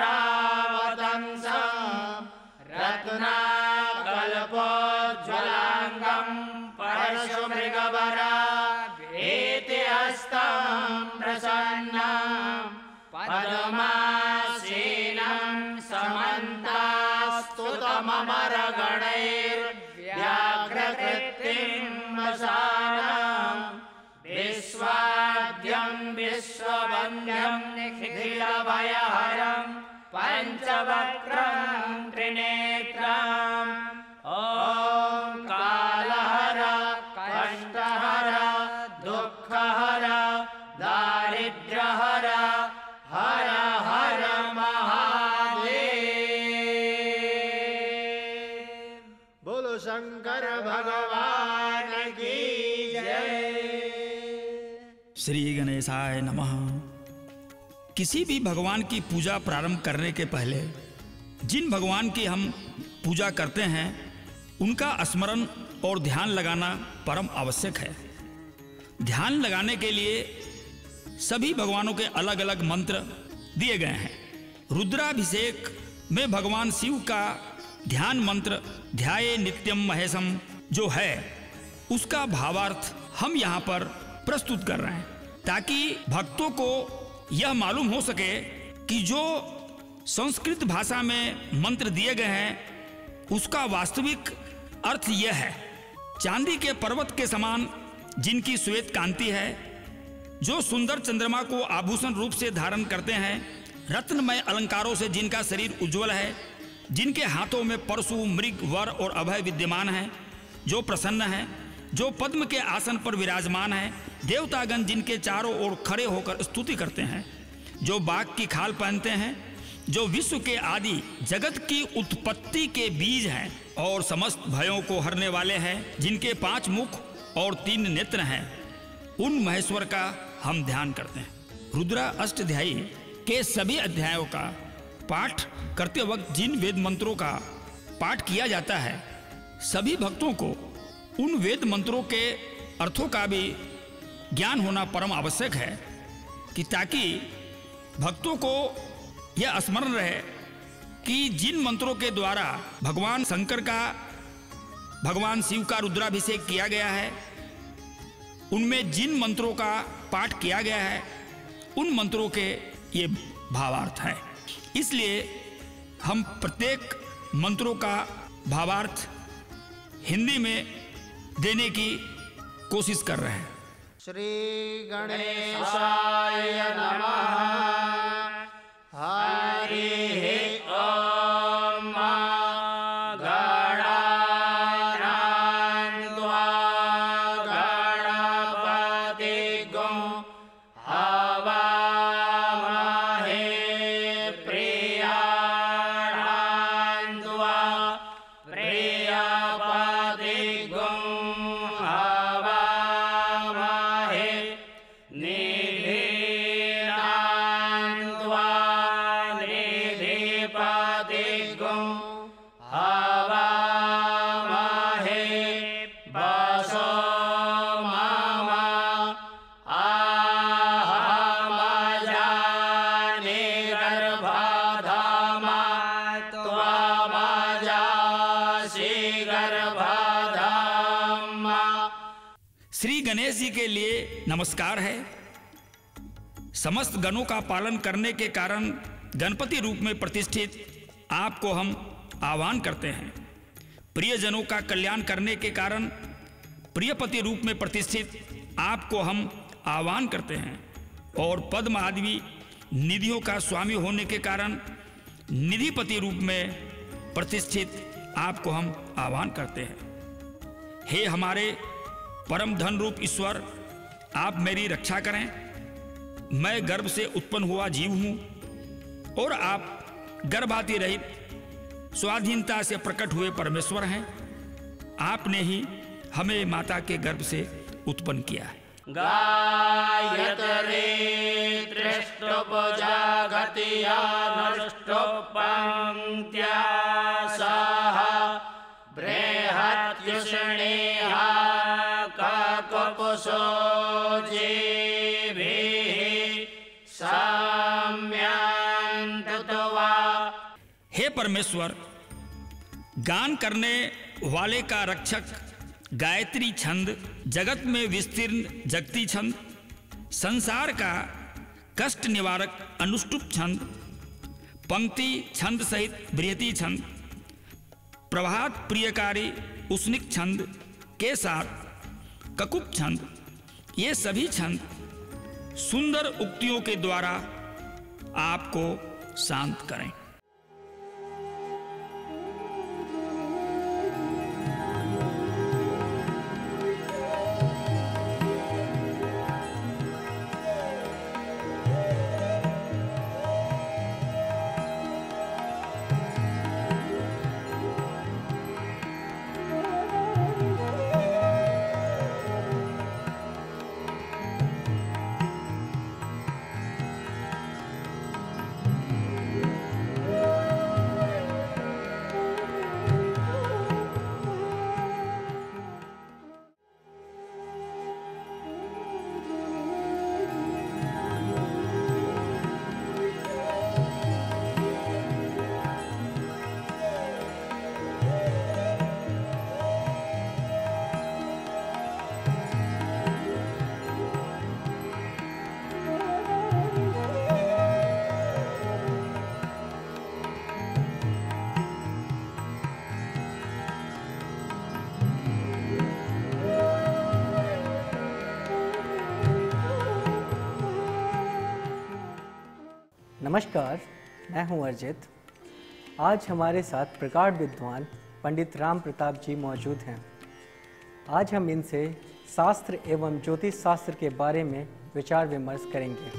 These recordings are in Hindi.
सहस्रावतंसं रत्नाकल्पोज्ज्वलांगं परशुमृगवरा एति हस्तं प्रसन्नं पद्मासीनं समन्तास्तुतममरगणैर्व्याघ्रकृत्तिं वसानं विश्वाद्यं विश्ववन्द्यं निखिलभयहरं पंचवक्त्रं त्रिनेत्रं ॐ कालहर कष्टहर दुःखहर दारिद्र्यहर हर हर महादेव। बोलो शंकर भगवान की जय। श्री गणेशाय नमः। किसी भी भगवान की पूजा प्रारंभ करने के पहले जिन भगवान की हम पूजा करते हैं उनका स्मरण और ध्यान लगाना परम आवश्यक है। ध्यान लगाने के लिए सभी भगवानों के अलग अलग मंत्र दिए गए हैं। रुद्राभिषेक में भगवान शिव का ध्यान मंत्र ध्याये नित्यम महेशम जो है उसका भावार्थ हम यहाँ पर प्रस्तुत कर रहे हैं ताकि भक्तों को यह मालूम हो सके कि जो संस्कृत भाषा में मंत्र दिए गए हैं उसका वास्तविक अर्थ यह है। चांदी के पर्वत के समान जिनकी श्वेत कांति है, जो सुंदर चंद्रमा को आभूषण रूप से धारण करते हैं, रत्नमय अलंकारों से जिनका शरीर उज्जवल है, जिनके हाथों में परशु मृग वर और अभय विद्यमान है, जो प्रसन्न है, जो पद्म के आसन पर विराजमान है, देवतागण जिनके चारों ओर खड़े होकर स्तुति करते हैं, जो बाघ की खाल पहनते हैं, जो विश्व के आदि जगत की उत्पत्ति के बीज हैं और समस्त भयों को हरने वाले हैं, जिनके 5 मुख और 3 नेत्र हैं, उन महेश्वर का हम ध्यान करते हैं। रुद्रा अष्टध्यायी के सभी अध्यायों का पाठ करते वक्त जिन वेद मंत्रों का पाठ किया जाता है, सभी भक्तों को उन वेद मंत्रों के अर्थों का भी ज्ञान होना परम आवश्यक है कि ताकि भक्तों को यह स्मरण रहे कि जिन मंत्रों के द्वारा भगवान शंकर का भगवान शिव का रुद्राभिषेक किया गया है, उनमें जिन मंत्रों का पाठ किया गया है उन मंत्रों के ये भावार्थ हैं। इसलिए हम प्रत्येक मंत्रों का भावार्थ हिंदी में देने की कोशिश कर रहे हैं। श्री गणेशाय नमः। हरि ओम। गणानां त्वा गणपतिगुं हवामहे प्रियाणां त्वा प्रियपतिगुं हवामहे निधीनां त्वा निधिपतिगुं हवामहे वसो मम आहमजानि गर्भधामा त्वमजासि गर्भधामा। श्री गणेश जी के लिए नमस्कार है। समस्त गणों का पालन करने के कारण गणपति रूप में प्रतिष्ठित आपको हम आह्वान करते हैं। प्रियजनों का कल्याण करने के कारण प्रियपति रूप में प्रतिष्ठित आपको हम आह्वान करते हैं और पद्म आदि निधियों का स्वामी होने के कारण निधिपति रूप में प्रतिष्ठित आपको हम आह्वान करते हैं। हे हमारे परम धन रूप ईश्वर, आप मेरी रक्षा करें। मैं गर्भ से उत्पन्न हुआ जीव हूँ और आप गर्भाति रहित स्वाधीनता से प्रकट हुए परमेश्वर हैं। आपने ही हमें माता के गर्भ से उत्पन्न किया है। गायत्री त्रिष्टुपजागतिया नष्टोपंक्त्या सह बृहत्युष्णेहा ककुपुषो जीभिः सम्यन्तुत्वा परमेश्वर, गान करने वाले का रक्षक गायत्री छंद, जगत में विस्तीर्ण जगती छंद, संसार का कष्ट निवारक अनुष्टुप छंद, पंक्ति छंद सहित बृहति छंद, प्रभात प्रियकारी उष्णिक छंद के साथ ककुप छंद, ये सभी छंद सुंदर उक्तियों के द्वारा आपको शांत करें। नमस्कार, मैं हूं अर्जित। आज हमारे साथ प्रगाढ़ विद्वान पंडित राम प्रताप जी मौजूद हैं। आज हम इनसे शास्त्र एवं ज्योतिष शास्त्र के बारे में विचार विमर्श करेंगे।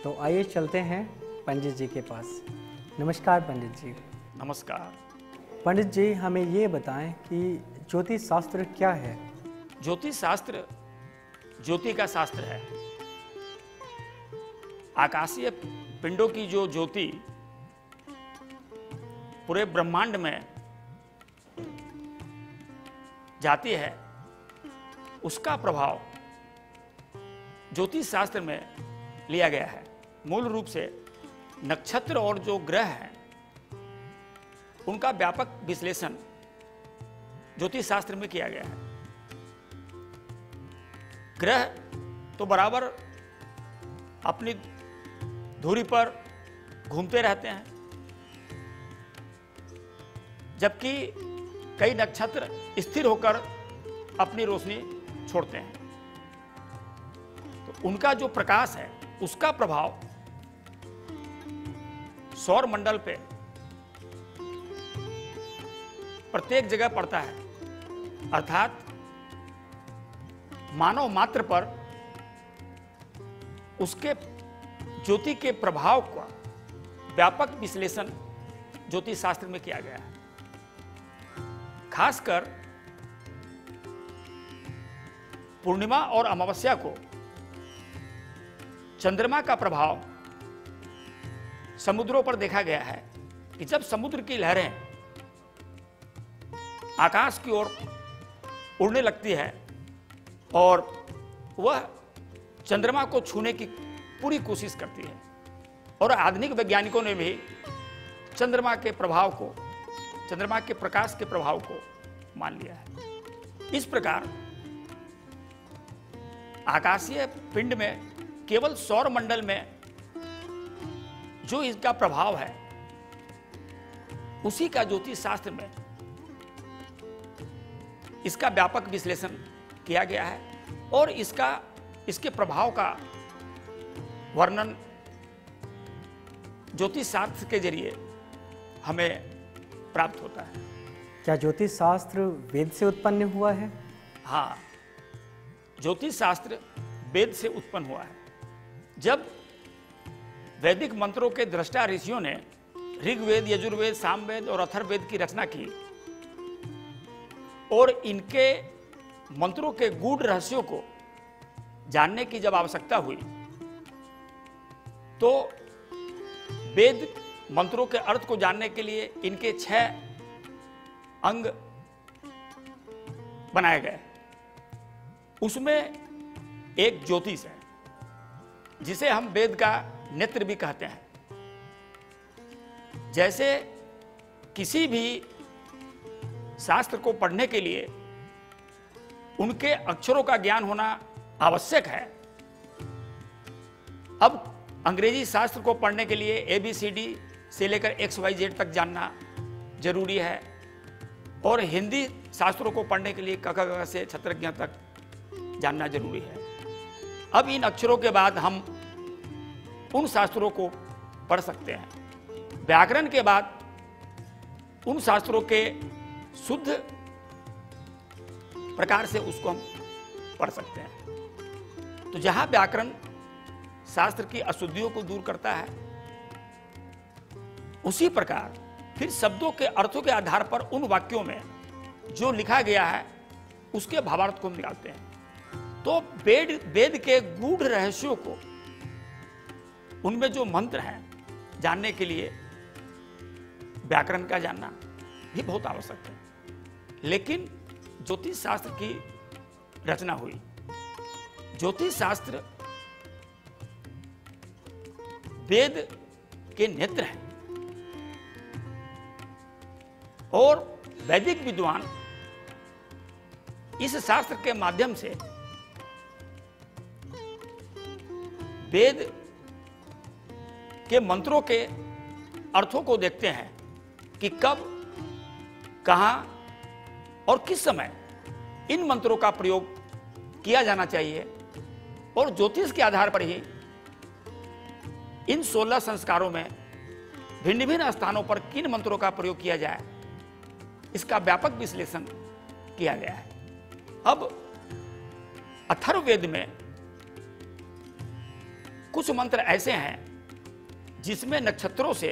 तो आइए चलते हैं पंडित जी के पास। नमस्कार पंडित जी। नमस्कार पंडित जी, हमें ये बताएं कि ज्योतिष शास्त्र क्या है? ज्योतिष शास्त्र ज्योति का शास्त्र है। आकाशीय पिंडों की जो ज्योति पूरे ब्रह्मांड में जाती है, उसका प्रभाव ज्योतिष शास्त्र में लिया गया है। मूल रूप से नक्षत्र और जो ग्रह हैं, उनका व्यापक विश्लेषण ज्योतिष शास्त्र में किया गया है। ग्रह तो बराबर अपनी धुरी पर घूमते रहते हैं, जबकि कई नक्षत्र स्थिर होकर अपनी रोशनी छोड़ते हैं। तो उनका जो प्रकाश है, उसका प्रभाव सौर मंडल पे प्रत्येक जगह पड़ता है, अर्थात मानव मात्र पर उसके ज्योति के प्रभाव का व्यापक विश्लेषण ज्योतिष शास्त्र में किया गया है। खासकर पूर्णिमा और अमावस्या को चंद्रमा का प्रभाव समुद्रों पर देखा गया है कि जब समुद्र की लहरें आकाश की ओर उड़ने लगती है और वह चंद्रमा को छूने की पूरी कोशिश करती है, और आधुनिक वैज्ञानिकों ने भी चंद्रमा के प्रभाव को, चंद्रमा के प्रकाश के प्रभाव को मान लिया है। इस प्रकार आकाशीय पिंड में केवल सौर मंडल में जो इसका प्रभाव है, उसी का ज्योतिष शास्त्र में इसका व्यापक विश्लेषण किया गया है, और इसके प्रभाव का वर्णन ज्योतिष शास्त्र के जरिए हमें प्राप्त होता है। क्या ज्योतिष शास्त्र वेद से उत्पन्न हुआ है? हाँ, ज्योतिष शास्त्र वेद से उत्पन्न हुआ है। जब वैदिक मंत्रों के दृष्टा ऋषियों ने ऋग्वेद, यजुर्वेद, सामवेद और अथर्ववेद की रचना की और इनके मंत्रों के गूढ़ रहस्यों को जानने की जब आवश्यकता हुई, तो वेद मंत्रों के अर्थ को जानने के लिए इनके 6 अंग बनाए गए। उसमें एक ज्योतिष है, जिसे हम वेद का नेत्र भी कहते हैं। जैसे किसी भी शास्त्र को पढ़ने के लिए उनके अक्षरों का ज्ञान होना आवश्यक है। अब अंग्रेजी शास्त्र को पढ़ने के लिए ABCD से लेकर XYZ तक जानना जरूरी है, और हिंदी शास्त्रों को पढ़ने के लिए क ख ग से क्षत्रज्ञ तक जानना जरूरी है। अब इन अक्षरों के बाद हम उन शास्त्रों को पढ़ सकते हैं। व्याकरण के बाद उन शास्त्रों के शुद्ध प्रकार से उसको हम पढ़ सकते हैं। तो जहां व्याकरण शास्त्र की अशुद्धियों को दूर करता है, उसी प्रकार फिर शब्दों के अर्थों के आधार पर उन वाक्यों में जो लिखा गया है उसके भावार्थ को निकालते हैं। तो वेद के गूढ़ रहस्यों को, उनमें जो मंत्र हैं, जानने के लिए व्याकरण का जानना भी बहुत आवश्यक है। लेकिन ज्योतिष शास्त्र की रचना हुई। ज्योतिष शास्त्र वेद के नेत्र हैं, और वैदिक विद्वान इस शास्त्र के माध्यम से वेद के मंत्रों के अर्थों को देखते हैं कि कब, कहां और किस समय इन मंत्रों का प्रयोग किया जाना चाहिए, और ज्योतिष के आधार पर ही इन 16 संस्कारों में भिन्न भिन्न स्थानों पर किन मंत्रों का प्रयोग किया जाए, इसका व्यापक विश्लेषण किया गया है। अब अथर्ववेद में कुछ मंत्र ऐसे हैं जिसमें नक्षत्रों से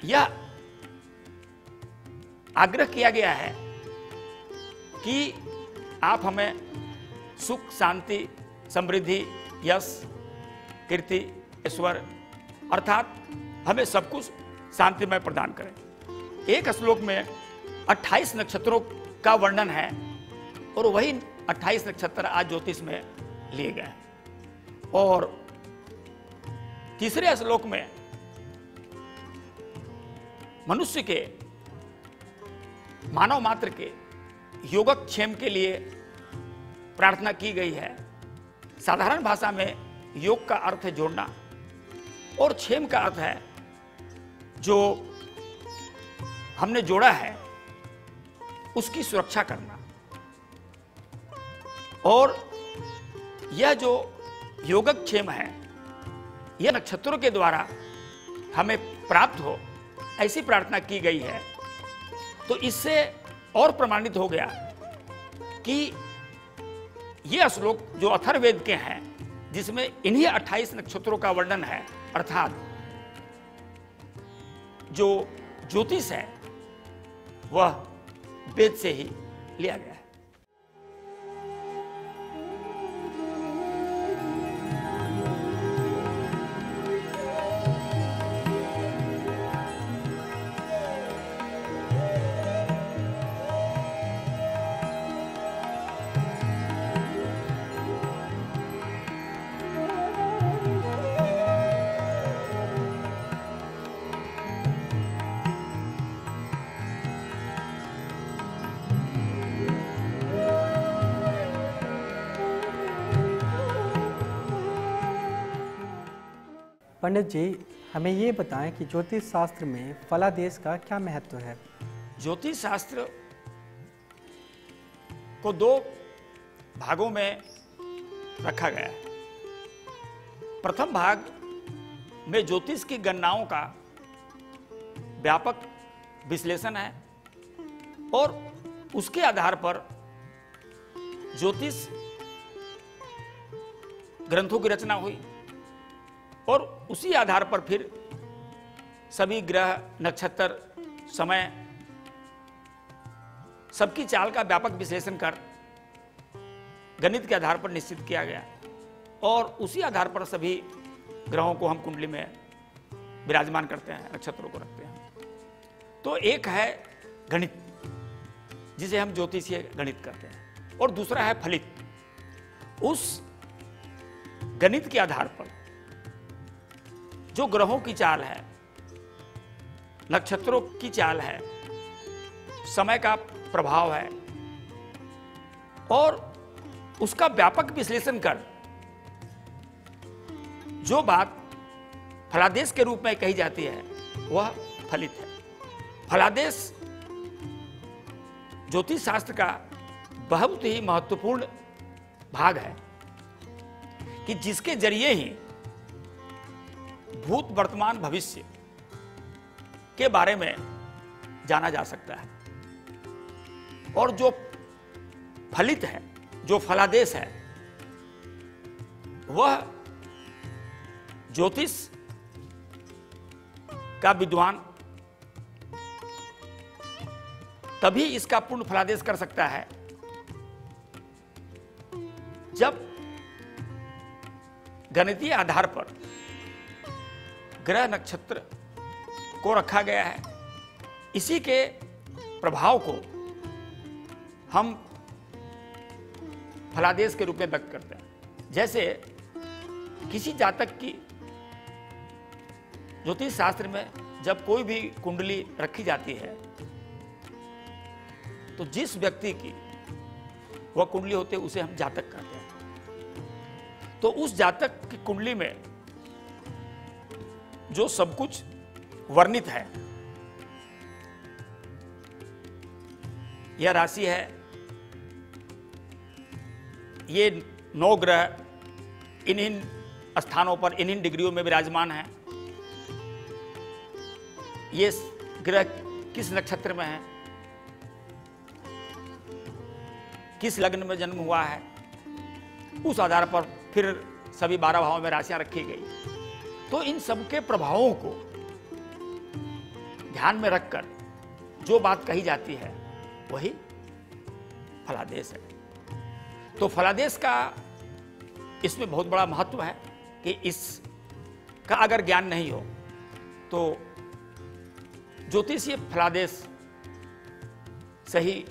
यह आग्रह किया गया है कि आप हमें सुख, शांति, समृद्धि, यश, कीर्ति, ऐश्वर्य, अर्थात हमें सब कुछ शांतिमय प्रदान करें। एक श्लोक में 28 नक्षत्रों का वर्णन है, और वही 28 नक्षत्र आज ज्योतिष में लिए गए हैं। और तीसरे श्लोक में मनुष्य के, मानव मात्र के योगक्षेम के लिए प्रार्थना की गई है। साधारण भाषा में योग का अर्थ है जोड़ना, और क्षेम का अर्थ है जो हमने जोड़ा है उसकी सुरक्षा करना। और यह जो योगक्षेम है, यह नक्षत्रों के द्वारा हमें प्राप्त हो, ऐसी प्रार्थना की गई है। तो इससे और प्रमाणित हो गया कि यह श्लोक जो अथर्ववेद के हैं, जिसमें इन्हीं 28 नक्षत्रों का वर्णन है, अर्थात जो ज्योतिष है वह वेद से ही लिया गया है। पंडित जी, हमें ये बताएं कि ज्योतिष शास्त्र में फलादेश का क्या महत्व है? ज्योतिष शास्त्र को 2 भागों में रखा गया है। प्रथम भाग में ज्योतिष की गणनाओं का व्यापक विश्लेषण है, और उसके आधार पर ज्योतिष ग्रंथों की रचना हुई, और उसी आधार पर फिर सभी ग्रह, नक्षत्र, समय, सबकी चाल का व्यापक विश्लेषण कर गणित के आधार पर निश्चित किया गया, और उसी आधार पर सभी ग्रहों को हम कुंडली में विराजमान करते हैं, नक्षत्रों को रखते हैं। तो एक है गणित, जिसे हम ज्योतिषीय गणित कहते हैं, और दूसरा है फलित। उस गणित के आधार पर जो ग्रहों की चाल है नक्षत्रों की चाल है, समय का प्रभाव है, और उसका व्यापक विश्लेषण कर जो बात फलादेश के रूप में कही जाती है वह फलित है। फलादेश ज्योतिष शास्त्र का बहुत ही महत्वपूर्ण भाग है कि जिसके जरिए ही भूत, वर्तमान, भविष्य के बारे में जाना जा सकता है। और जो फलित है, जो फलादेश है, वह ज्योतिष का विद्वान तभी इसका पूर्ण फलादेश कर सकता है जब गणितीय आधार पर ग्रह नक्षत्र को रखा गया है। इसी के प्रभाव को हम फलादेश के रूप में व्यक्त करते हैं। जैसे किसी जातक की ज्योतिष शास्त्र में जब कोई भी कुंडली रखी जाती है तो जिस व्यक्ति की वह कुंडली होती है उसे हम जातक कहते हैं। तो उस जातक की कुंडली में जो सब कुछ वर्णित है, यह राशि है, ये 9 ग्रह इन्हीं स्थानों पर इन्हीं डिग्रियों में विराजमान हैं, ये ग्रह किस नक्षत्र में है, किस लग्न में जन्म हुआ है, उस आधार पर फिर सभी 12 भावों में राशियां रखी गई। तो इन सबके प्रभावों को ध्यान में रखकर जो बात कही जाती है वही फलादेश है। तो फलादेश का इसमें बहुत बड़ा महत्व है कि इसका अगर ज्ञान नहीं हो तो ज्योतिषीय फलादेश सही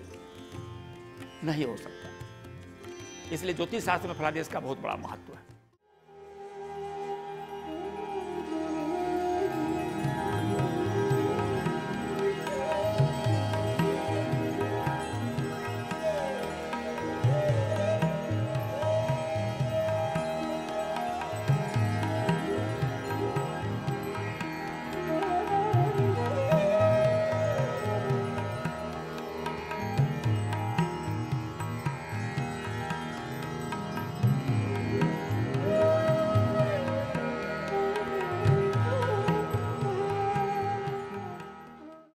नहीं हो सकता। इसलिए ज्योतिष शास्त्र में फलादेश का बहुत बड़ा महत्व है।